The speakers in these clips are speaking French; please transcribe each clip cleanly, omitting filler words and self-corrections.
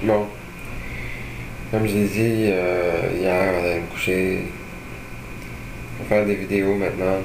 Bon, comme je l'ai dit hier avant d'aller me coucher, je vais faire des vidéos maintenant,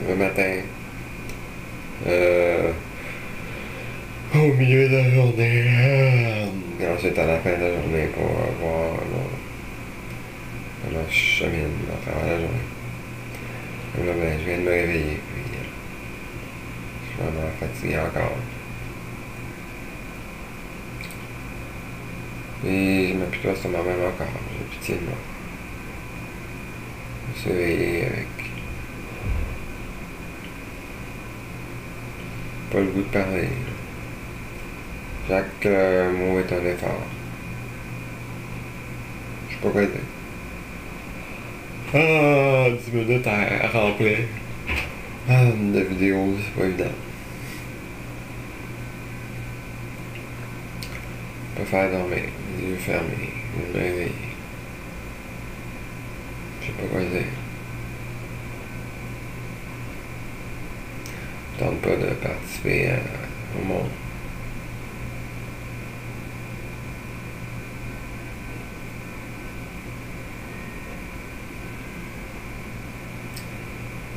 le matin, au milieu de la journée, et ensuite à la fin de la journée pour voir comment je chemine à travers la journée. Comme là, ben, je viens de me réveiller, puis je suis vraiment fatigué encore. Et je m'applique sur moi-même encore, j'ai pitié de moi. Je me suis réveillé avec pas le goût de parler. Chaque mot est un effort. Je sais pas quoi dire. 10 minutes à remplir. De vidéos, c'est pas évident. Je peux faire dormir, les yeux fermés, je me réveille. Je sais pas quoi dire. Je tente pas de participer au monde.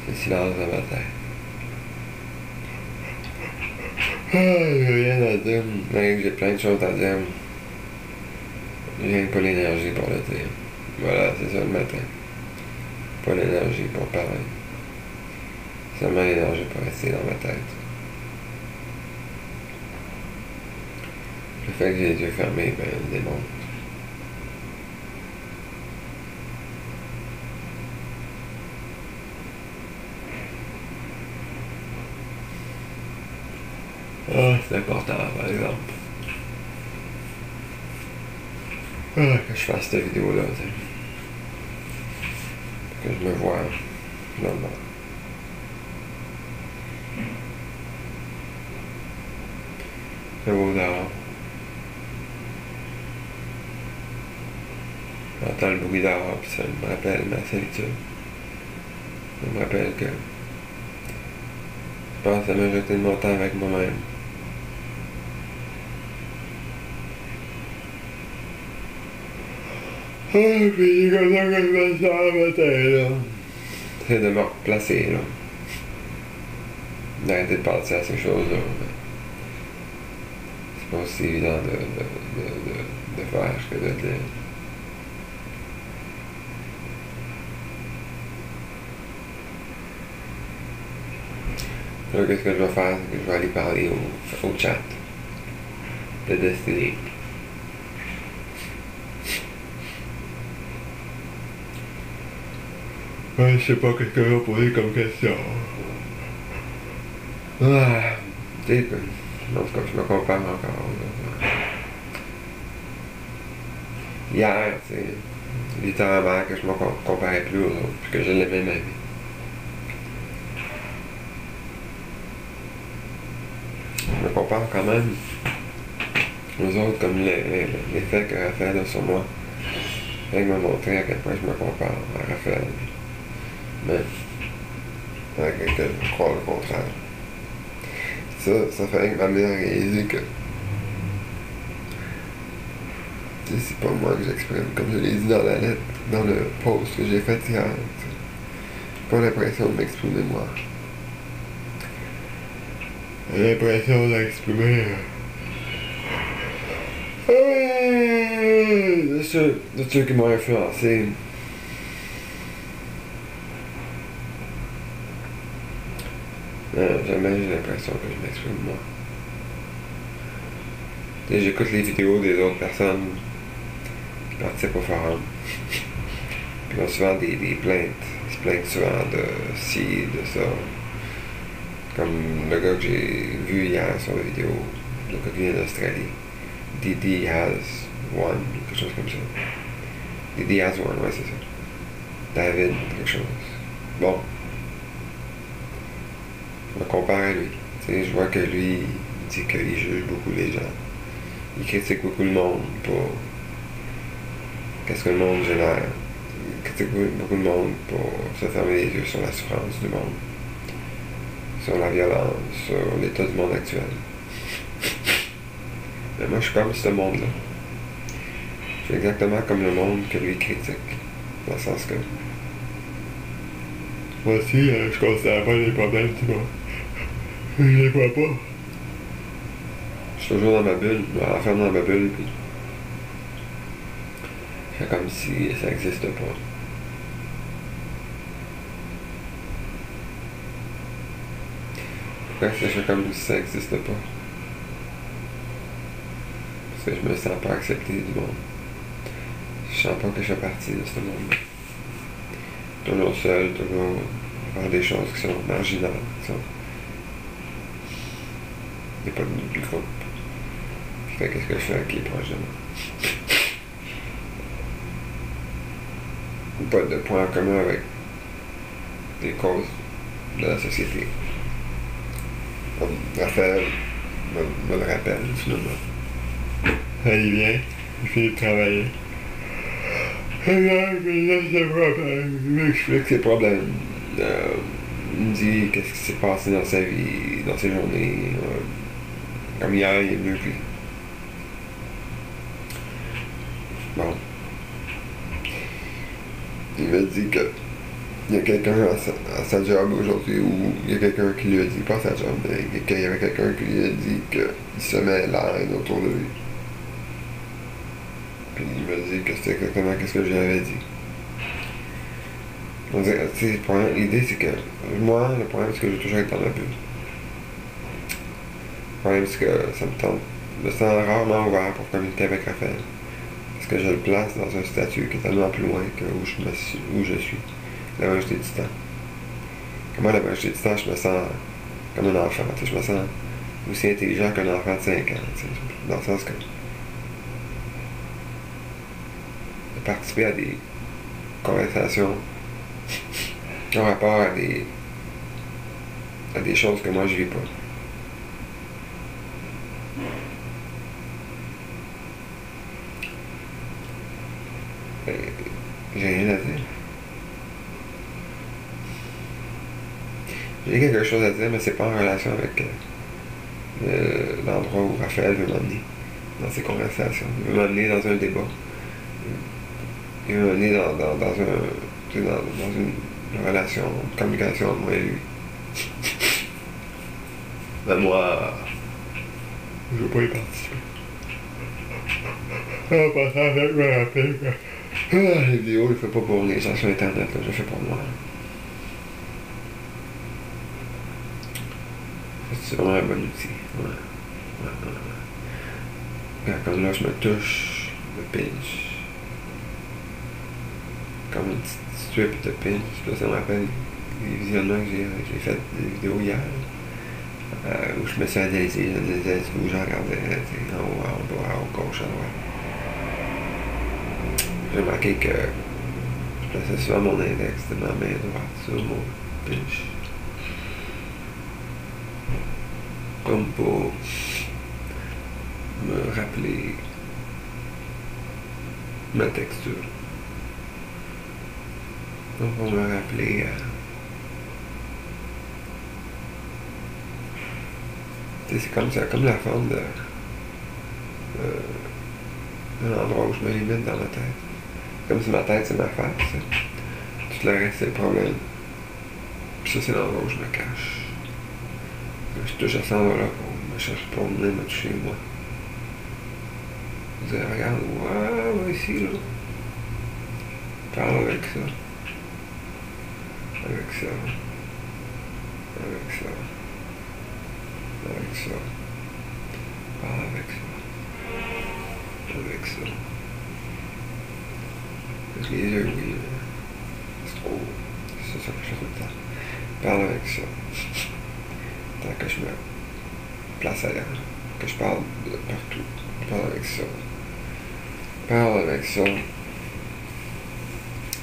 C'est silence dans ma tête. J'ai rien à dire. Même j'ai plein de choses à dire. J'ai pas l'énergie pour le dire. Voilà, c'est ça le matin. Pas l'énergie pour parler. Seulement l'énergie pour rester dans ma tête. Le fait que j'ai les yeux fermés, ben, le démontre. C'est important, par exemple. Que je fasse cette vidéo-là, que je me vois normalement. C'est beau dehors. J'entends le bruit dehors, puis ça me rappelle ma solitude. Ça me rappelle que je pense à me jeter de mon temps avec moi-même. Puis c'est comme ça que je me sens le matin, là. C'est de me replacer, là. D'arrêter de penser à ces choses-là. C'est pas aussi évident de faire que de dire. Là, qu'est-ce que je vais faire? C'est que je vais aller parler au chat de Destiny. Ouais, je sais pas qu'est-ce que je vais poser comme question. Tu sais, en tout cas, je me compare encore. Là. Hier, tu sais, littéralement que je me comparais plus aux autres, puis que je l'aimais ma vie. Je me compare quand même aux autres comme l'effet que Raphaël a sur moi. Il m'a montré à quel point je me compare à Raphaël. Mais avec quelqu'un, je crois le contraire. Ça fait m'amener à réaliser que c'est pas moi que j'exprime, comme je l'ai dit dans la lettre, dans le post que j'ai fait hier. J'ai pas l'impression de m'exprimer moi. J'ai l'impression d'exprimer de ceux qui m'ont influencé. Jamais j'ai l'impression que je m'exprime moi. Et j'écoute les vidéos des autres personnes qui participent au forum. Puis ils ont souvent des plaintes. Ils se plaignent souvent de ci, de ça. Comme le gars que j'ai vu hier sur la vidéo, le gars qui vient d'Australie. Didi has one, quelque chose comme ça. Didi has one, ouais, c'est ça. David, quelque chose. Bon. Je me compare à lui. T'sais, je vois que lui, il dit qu'il juge beaucoup les gens. Il critique beaucoup le monde pour qu'est-ce que le monde génère. Il critique beaucoup le monde pour se fermer les yeux sur la souffrance du monde, sur la violence, sur l'état du monde actuel. Mais moi, je suis comme ce monde-là. Je suis exactement comme le monde que lui critique. Dans le sens que moi aussi, je considère pas les problèmes du monde. Je les vois pas. Je suis toujours dans ma bulle, je me renferme dans ma bulle, puis je fais comme si ça n'existe pas. Pourquoi est-ce que je fais comme si ça n'existe pas? Parce que je me sens pas accepté du monde. Je sens pas que je fais partie de ce monde-là. Toujours seul, toujours faire des choses qui sont marginales, qui sont... Il n'y a pas de groupe qui fait qu'est-ce que je fais qui est proche de moi. Pas de point en commun avec les causes de la société. Comme Raphaël me le rappelle, finalement. Il vient, il finit de travailler. Il m'explique ses problèmes. Il me dit qu'est-ce qui s'est passé dans sa vie, dans ses journées. Comme hier, il est mieux que lui. Bon. Il me dit que il y a quelqu'un à sa job aujourd'hui, ou il y a quelqu'un qui lui a dit, pas à sa job, mais qu'il y avait quelqu'un qui lui a dit qu'il semait la haine autour de lui. Puis il me dit que c'était exactement ce que je lui avais dit. On dirait, l'idée c'est que moi, le problème c'est que j'ai toujours été dans ma bulle. Le problème c'est que ça me tente. Je me sens rarement ouvert pour communiquer avec Raphaël. Parce que je le place dans un statut qui est tellement plus loin que où je suis. La majorité du temps. Moi, la majorité du temps, je me sens comme un enfant. Je me sens aussi intelligent qu'un enfant de 5 ans. Dans le sens que de participer à des conversations en rapport à des choses que moi je vis pas. J'ai rien à dire. J'ai quelque chose à dire, mais c'est pas en relation avec l'endroit où Raphaël veut m'emmener dans ses conversations. Il veut m'emmener dans un débat. Il veut m'emmener dans une relation, une communication entre moi et lui. Mais moi, je veux pas y participer. En passant, je me rappelle que les vidéos, je le fais pas pour les gens sur Internet, là, je le fais pour moi. C'est vraiment un bon outil. Ouais. Comme là, je me touche, je me pinch. Comme une petite strip de pinch. Là, ça me rappelle les visionnements que j'ai fait des vidéos hier. Où je me suis analysé, où j'en regardais en haut, en bas, en haut, gauche, à droite. J'ai remarqué que je plaçais souvent mon index de ma main droite sur mon pinch. Comme pour me rappeler ma texture. Comme pour me rappeler c'est comme ça, comme la forme de l'endroit où je me limite dans ma tête. Comme si ma tête c'est ma face. Tout le reste c'est le problème. Puis ça c'est l'endroit où je me cache. Je touche à cet endroit-là pour me chercher, pour venir me toucher moi. Je dis, regarde, ouais, ici, là. Parle avec ça. Avec ça. Avec ça. Avec ça. Parle avec ça. Avec ça. Parce que les yeux, oui, c'est trop. C'est ça que je fais tout le temps. Parle avec ça. Tant que je me place ailleurs, que je parle de partout. Parle avec ça. Parle avec ça.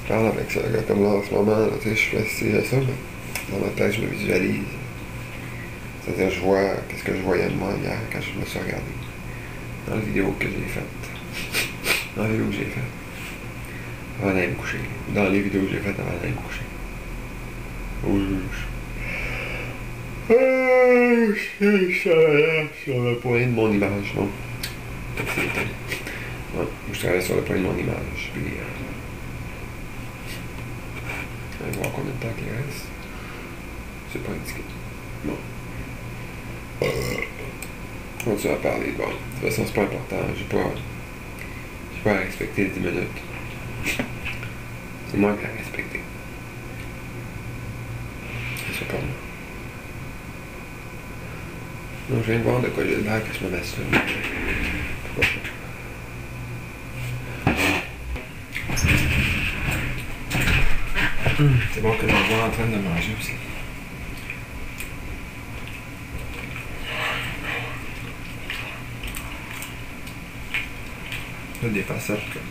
Parle avec ça. Comme là, en ce moment, là, je suis assis à ça, mais dans ma tête, je me visualise. C'est-à-dire, je vois qu'est-ce que je voyais de moi hier quand je me suis regardé. Dans la vidéo que j'ai faite. Dans la vidéo que j'ai faite. Avant d'aller me coucher. Dans les vidéos que j'ai faites avant d'aller me coucher. Au juge. Je suis sur le point de mon image, non? Ouais, je travaille sur le point de mon image. Puis, on va voir combien de temps qu'il reste. C'est pas indiqué. Bon. On continue à parler. Bon, de toute façon, c'est pas important. J'ai pas à respecter les 10 minutes. C'est moi qui ai à respecter. C'est ça pour moi. Donc, je viens de voir de quoi j'ai l'air que je me masturbe. Pourquoi pas? C'est bon que je me vois en train de manger aussi. Là, des facettes comme